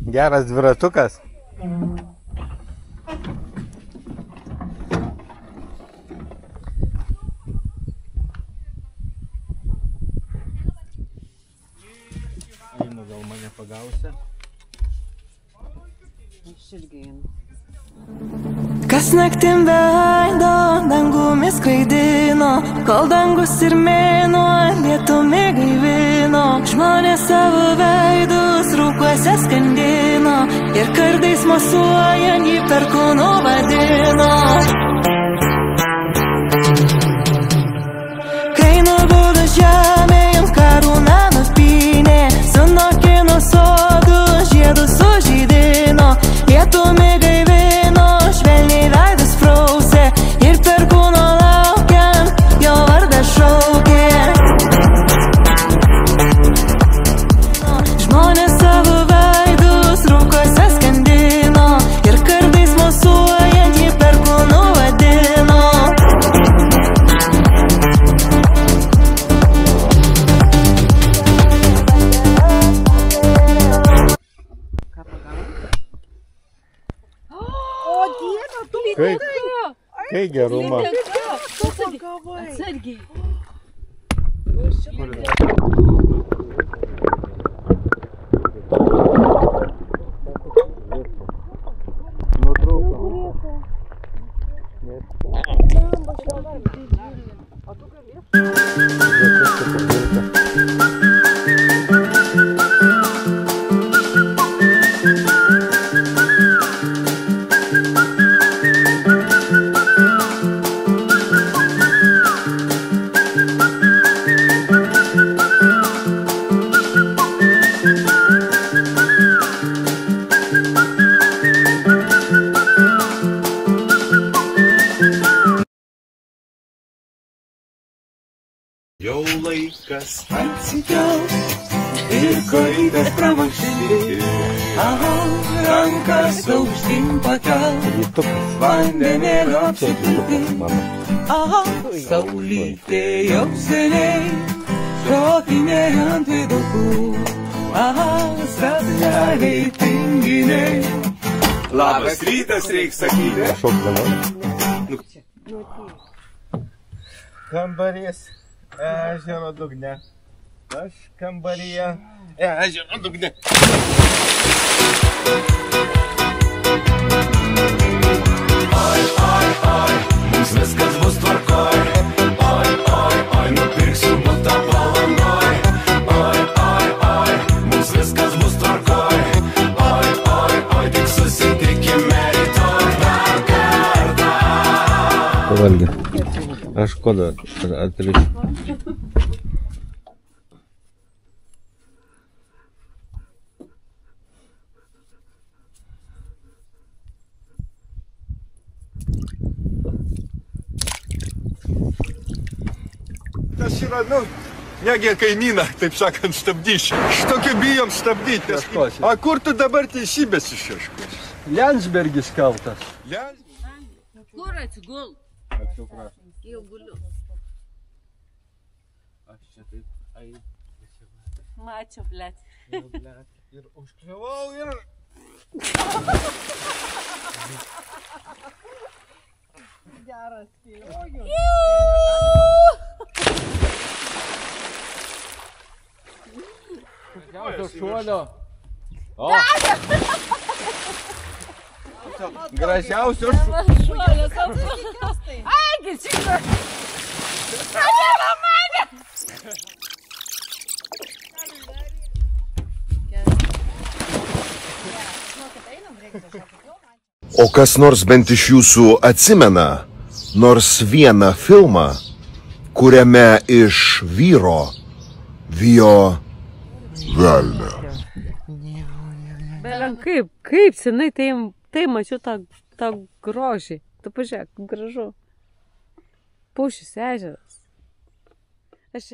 Geras dviratukas. Einu, gal mane pagausi. Aš irgi einu. Kas naktim veido, dangumi skraidino, kol dangus ir mėnuo lietumi gaivino. Žmonės savo veidus rūkuose skandino ir kartais mosuojant jį perkūnu vadino. Kai nubudo žemė, jums karūna nupynė, sunokino sodų, žiedus sužydino, lietumi gaivino, švelniai veidas prausė ir perkūno laukiant jo vardą šaukė. Žmonės savo veidus rūkuose skandino ir kartais mosuojant jį perkūnu vadino. Ką pagavai? O, Diena, tu lydeka! Kai gerumą. Tu pagavai! Atsargiai! Jau laikas atsikelt ir korytas pramankštinti, rankas aukštyn pakelt, vandenėlio apsipilti. Saulytė jau seniai šokinėja ant veidukų, stratleliai tinginiai. Labas rytas, reiks sakyti. Kambarys ežero dugne. Aš kambaryje ežero dugne. Oi, oi, oi, mums viskas bus tvarkoj. Oi, oi, oi, nupirksiu butą Palangoj. Oi, oi, oi, mums viskas bus tvarkoj. Oi, oi, oi, tik susitikime rytoj dar kartą. Pavalgė. Aš kodą atrišiu. Tas yra, negi kaimyną, taip sakant, stabdysiu. Šitokį bijom stabdyti. A kur tu dabar teisybės išieškosi? Liandsbergis kaltas. Kur atsigul? Atsiprašau. Jau guliu. Aš čia taip, Mačiau, blet. ir užkliuvau ir... Geras šuolio. O! Gražiausio šuolio. Ai, girdžiu. Pradėjo mane. O kas nors bent iš jūsų atsimena nors vieną filmą, kuriame iš vyro vijo velnią? Belen, kaip senai tai mačiau tą grožį. Tu pažiūrėk, gražu. Pušis ežeras. Aš